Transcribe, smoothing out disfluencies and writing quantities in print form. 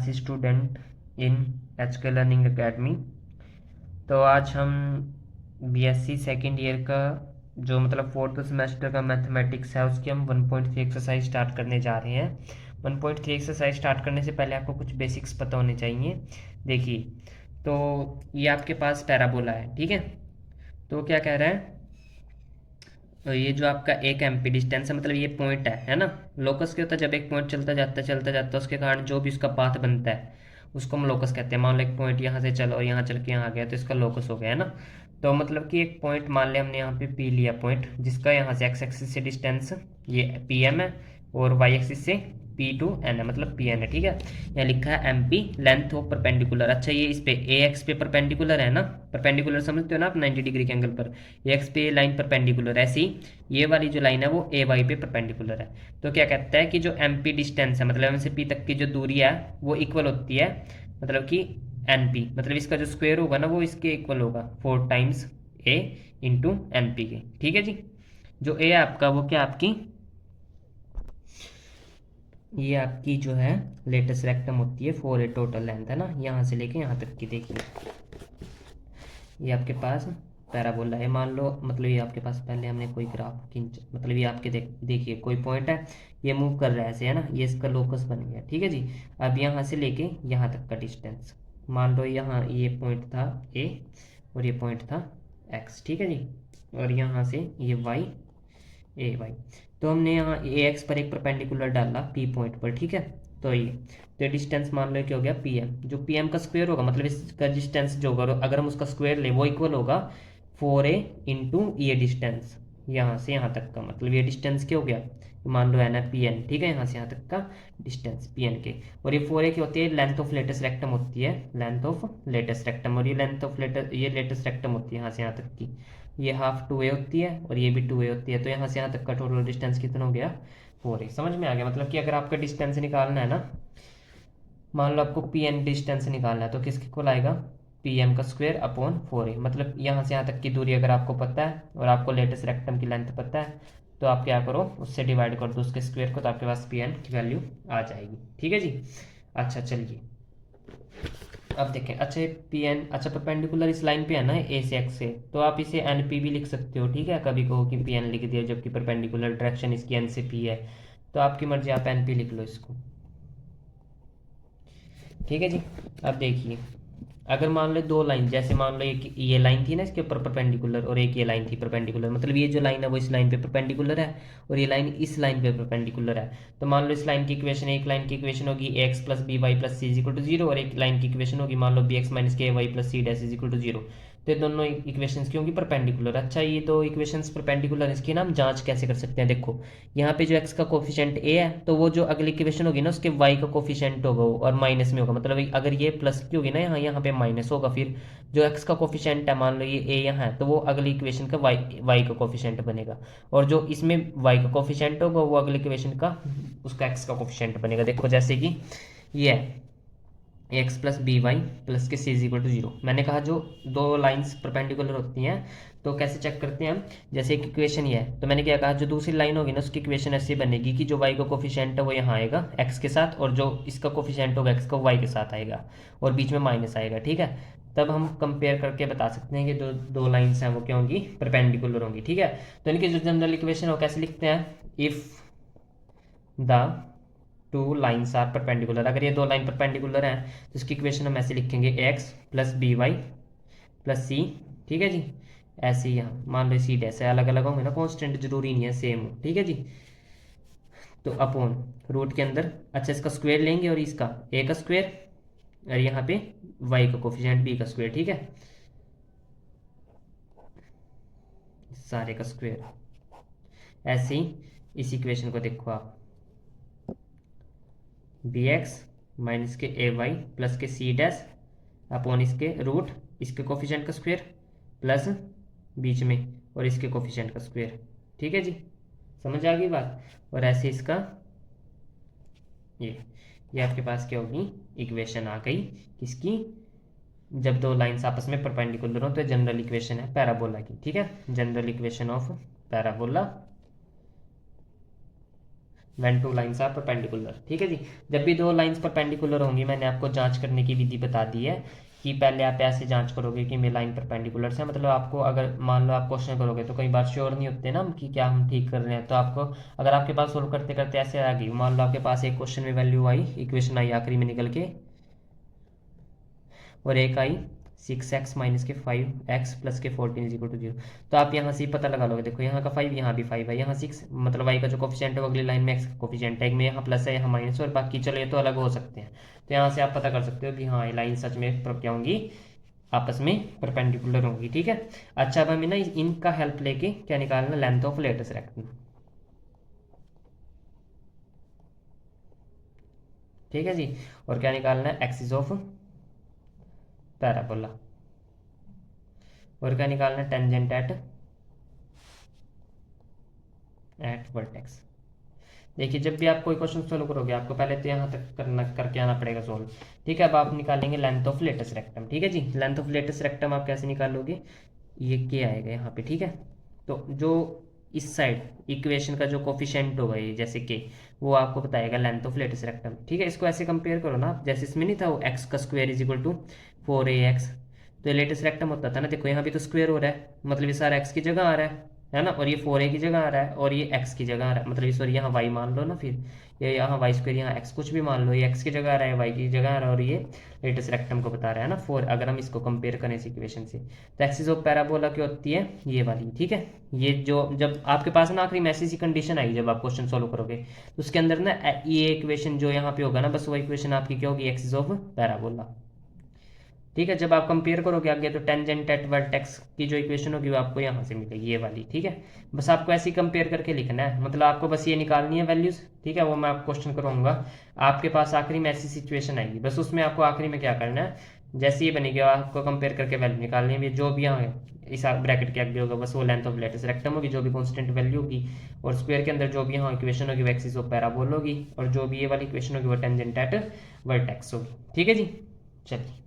Classy student in HK learning academy. तो आज हम बीएससी सेकेंड ईयर का जो मतलब फोर्थ सेमेस्टर का मैथमेटिक्स है उसकी हम 1.3 एक्सरसाइज स्टार्ट करने जा रहे हैं। 1.3 एक्सरसाइज स्टार्ट करने से पहले आपको कुछ बेसिक्स पता होने चाहिए। देखिए, तो ये आपके पास पैराबोला है, ठीक है। तो क्या कह रहा है, तो ये जो आपका एक एमपी डिस्टेंस है, मतलब ये पॉइंट है ना। लोकस क्या होता है, जब एक पॉइंट चलता जाता उसके कारण जो भी उसका पाथ बनता है उसको हम लोकस कहते हैं। मान लो एक पॉइंट यहाँ से चलो और यहाँ चल के यहाँ आ गया तो इसका लोकस हो गया है ना। तो मतलब कि एक पॉइंट मान लिया हमने यहाँ पे पी लिया पॉइंट, जिसका यहाँ से एक्स एक्सिस से डिस्टेंस ये पी एम है और वाई एक्सिस से पी टू एन है, मतलब पी एन है, ठीक है। यहाँ लिखा है M P length of perpendicular. अच्छा, ये इस पे ए एक्स पे परपेंडिकुलर है ना। परपेंडिकुलर समझते हो ना आप, 90 डिग्री के एंगल पर ए एक्स पे लाइन परपेंडिकुलर। ऐसी ये वाली जो लाइन है वो ए वाई पे परपेंडिकुलर है। तो क्या कहता है कि जो एम पी डिस्टेंस है, मतलब एम से पी तक की जो दूरी है वो इक्वल होती है, मतलब कि एन पी, मतलब इसका जो स्क्वायर होगा ना वो इसके इक्वल होगा 4 टाइम्स ए इंटू एन पी के, ठीक है जी। जो ए है आपका वो क्या आपकी, ये आपकी जो है लेटेस्ट रेक्टम होती है, 4 ए टोटल लेंथ है ना, यहाँ से लेके यहाँ तक की। देखिए ये आपके पास पैराबोला है, मान लो, मतलब ये आपके पास पहले हमने कोई ग्राफ खींच, मतलब ये आपके देखिए कोई पॉइंट है, ये मूव कर रहा है ऐसे है ना, ये इसका लोकस बन गया, ठीक है जी। अब यहाँ से लेके यहाँ तक का डिस्टेंस, मान लो यहाँ ये पॉइंट था ए और ये पॉइंट था एक्स, ठीक है जी। और यहाँ से ये वाई, ए वाई। तो हमने यहाँ ए एक्स पर एक परपेंडिकुलर डाला पी पॉइंट पर, ठीक है। तो ये तो डिस्टेंस मान लो क्या हो गया पी एम, जो पी एम का स्क्वायर होगा, मतलब इसका डिस्टेंस जो होगा अगर हम उसका स्क्वायर ले वो इक्वल होगा 4a इंटू ये डिस्टेंस यहाँ से यहाँ तक का, मतलब ये डिस्टेंस क्या हो गया, मान लो है ना पी एन, ठीक है। यहाँ से यहाँ तक का डिस्टेंस पी एन के, और ये 4a की होती है लेंथ ऑफ लेटेस्ट रेक्टम होती है, लेंथ ऑफ लेटेस्ट रेक्टम। और ये लेंथ ऑफ ये लेटेस्ट रेक्टम होती है यहाँ से यहाँ तक की, ये हाफ 2a होती है और ये भी 2a होती है। तो यहाँ से यहाँ तक का टोटल डिस्टेंस कितना हो गया, 4a। समझ में आ गया, मतलब कि अगर आपका डिस्टेंस निकालना है ना, मान लो आपको पी एन डिस्टेंस निकालना है तो किसके इक्वल आएगा, पी एम का स्क्वायर अपॉन 4a। मतलब यहाँ से यहाँ तक की दूरी अगर आपको पता है और आपको लेटेस्ट रेक्टम की लेंथ पता है तो आप क्या करो, उससे डिवाइड कर दो उसके स्क्वायर को, तो आपके पास पी एन की वैल्यू आ जाएगी, ठीक है जी। अच्छा चलिए अब देखें, अच्छा पी एन, अच्छा परपेंडिकुलर इस लाइन पे है ना ए से एक्स से, तो आप इसे एन पी भी लिख सकते हो, ठीक है। कभी कहो कि पी एन लिख दिया जबकि परपेंडिकुलर डायरेक्शन इसकी एन से पी है, तो आपकी मर्जी, आप एन पी लिख लो इसको, ठीक है जी। अब देखिए, अगर मान लो दो लाइन, जैसे मान लो ये लाइन थी ना इसके ऊपर परपेंडिकुलर और एक ये लाइन थी परपेंडिकुलर, मतलब ये जो लाइन है वो इस लाइन पे परपेंडिकुलर है और ये लाइन इस लाइन पे परपेंडिकुलर है। तो मान लो इस लाइन की इक्वेशन, एक लाइन की इक्वेशन होगी A X plus B Y plus C is equal to zero, और एक लाइन की इक्वेशन होगी मान लो B X minus K Y plus C dash is equal to zero. तो ये दोनों इक्वेशंस की होंगी परपेंडिकुलर। अच्छा, ये दो इक्वेशंस परपेंडिकुलर, इसकी ना हम जांच कैसे कर सकते हैं, देखो यहाँ पे जो x का कोफिशिएंट a है तो वो जो अगली इक्वेशन होगी ना उसके y का कोफिशिएंट होगा और माइनस में होगा, मतलब अगर ये प्लस की होगी ना यहाँ, यहाँ पे माइनस होगा। फिर जो x का कोफिशिएंट है, मान लो ये a यहाँ है, तो वो अगली इक्वेशन का y का कोफिशिएंट बनेगा, और जो इसमें y का कोफिशिएंट होगा वो अगली इक्वेशन का उसका x का कोफिशिएंट बनेगा। देखो जैसे कि ये है X plus B Y plus K C is equal to zero. मैंने कहा जो दो लाइंस परपेंडिकुलर होती हैं तो कैसे चेक करते हैं हम, जैसे एक इक्वेशन ये है तो मैंने क्या कहा, जो दूसरी लाइन होगी ना उसकी इक्वेशन ऐसी बनेगी कि जो वाई का कोफिशिएंट है वो यहाँ आएगा एक्स के साथ, और जो इसका कोफिशिएंट होगा एक्स का वाई के साथ आएगा, और बीच में माइनस आएगा, ठीक है। तब हम कंपेयर करके बता सकते हैं कि जो दो लाइन्स हैं वो क्या होंगी, परपेंडिकुलर होंगी, ठीक है। तो इनकी जो जनरल इक्वेशन हो कैसे लिखते हैं, if the two lines are perpendicular, अगर ये दो लाइन परपेंडिकुलर हैं तो इसकी इक्वेशन हम ऐसे लिखेंगे X plus B Y plus C, ठीक है जी। ऐसे ही यहाँ मान लो सी डैश है, अलग अलग होंगे ना, कांस्टेंट जरूरी नहीं है सेम हो, ठीक है जी। तो अपॉन रूट के अंदर, अच्छा इसका स्क्वायर लेंगे और इसका ए का स्क्वायर, और यहाँ पे वाई का कोफिशिएंट बी का स्क्वायर, ठीक है, सारे का स्क्वायर। ऐसे ही इस इक्वेशन को देखो आप, बी एक्स माइनस के ए Y plus K C dash upon इसके रूट, इसके कोफिशिएंट का स्क्वायर प्लस बीच में और इसके कोफिशिएंट का स्क्वायर, ठीक है जी। समझ आ गई बात। और ऐसे इसका ये आपके पास क्या होगी, इक्वेशन आ गई किसकी, जब दो लाइंस आपस में परपेंडिकुलर हो तो जनरल इक्वेशन है पैराबोला की, ठीक है। General equation of parabola when two lines are perpendicular. ठीक है जी। जब भी दो लाइंस परपेंडिकुलर होंगी, मैंने आपको जांच करने की विधि बता दी है कि पहले आप ऐसे जांच करोगे कि मेरी लाइन परपेंडिकुलर है, मतलब आपको अगर मान लो आप क्वेश्चन करोगे तो कई बार श्योर नहीं होते ना हम कि क्या हम ठीक कर रहे हैं, तो आपको अगर आपके पास सोल्व करते करते ऐसे आ गई, मान लो आपके पास एक क्वेश्चन में वैल्यू आई, इक्वेशन आई आखिरी में निकल के, और एक आई 6x माइनस के 5x प्लस के 14 इज इक्वल टू 0, तो आप यहाँ से ही पता लगा लोगे। देखो यहाँ का 5, यहाँ भी 5 है, यहाँ 6, मतलब y का जो कोफिशिएंट है वो अगली लाइन में x का कोफिशिएंट है, एक में यहाँ प्लस है यहाँ माइनस, और बाकी चलो ये तो अलग हो सकते हैं। तो यहाँ से आप पता कर सकते हो कि हाँ ये लाइन सच में क्या होंगी, आपस में परपेंडिकुलर होंगी। ठीक है। अच्छा, अब हमें ना इनका हेल्प लेके क्या निकालना, लेंथ ऑफ लेटस रेक्टम। ठीक है जी। और क्या निकालना है, एक्सिस ऑफ पैराबोला। और क्या निकालना है, टेंजेंट एट वर्टेक्स। देखिए जब भी आप कोई क्वेश्चन सोल्व करोगे, आपको पहले तो यहाँ तक करना करके आना पड़ेगा सोल्व। ठीक है। अब आप निकालेंगे लेंथ ऑफ लेटस रेक्टम। ठीक है जी। लेंथ ऑफ लेटस रेक्टम आप कैसे निकालोगे, ये के आएगा यहाँ पे। ठीक है। तो जो इस साइड इक्वेशन का जो कोफिशिएंट होगा ये जैसे के, वो आपको बताएगा लेंथ ऑफ लेटस रेक्टम। ठीक है। इसको ऐसे कंपेयर करो ना आप, जैसे इसमें नहीं था वो एक्स का square is equal to 4ax, तो लेटेस्ट रेक्टम होता था ना, देखो यहाँ भी तो स्क्वायर हो रहा है, मतलब ये सारा एक्स की जगह आ रहा है ना, और ये 4a की जगह आ रहा है, और ये एक्स की जगह आ रहा है, मतलब सॉरी यहाँ वाई मान लो ना, फिर ये यहाँ वाई स्क्वायर, यहाँ एक्स कुछ भी मान लो, ये एक्स की जगह आ रहा है, वाई की जगह आ रहा है, और ये लेटेस्ट रेक्टम को बता रहा है ना 4, अगर हम इसको कंपेयर करें इस इक्वेशन से। तो एक्सिस ऑफ पैराबोला क्या होती है, ये वाली। ठीक है। ये जो जब आपके पास ना आखिरी में ऐसी सी कंडीशन आई, जब आप क्वेश्चन सोल्व करोगे तो उसके अंदर ना ये इक्वेशन जो यहाँ पे होगा ना, बस वो इक्वेशन आपकी क्या होगी, एक्सिस ऑफ पैराबोला। ठीक है। जब आप कंपेयर करोगे आगे, तो टेंजेंट एट वर्टेक्स की जो इक्वेशन होगी वो आपको यहाँ से मिलेगी, ये वाली। ठीक है। बस आपको ऐसे ही कंपेयर करके लिखना है, मतलब आपको बस ये निकालनी है वैल्यूज। ठीक है। वो मैं आपको क्वेश्चन करूँगा, आपके पास आखिरी में ऐसी सिचुएशन आएगी, बस उसमें आपको आखिरी में क्या करना है, जैसे ये बनेगी आपको कंपेयर करके वैल्यू निकालनी है, जो भी यहाँ इस ब्रैकेट के आगे होगा बस वो लेंथ ऑफ लेटेस्ट रेक्टम होगी, जो भी कॉन्स्टेंट वैल्यू होगी, और स्क्वायर के अंदर जो भी यहाँ इक्वेशन होगी वो एक्सिस ऑफ पैराबोला होगी, और जो भी ये वाली इक्वेशन होगी वो टेंजेंट एट वर्टेक्स होगी। ठीक है जी। चलिए।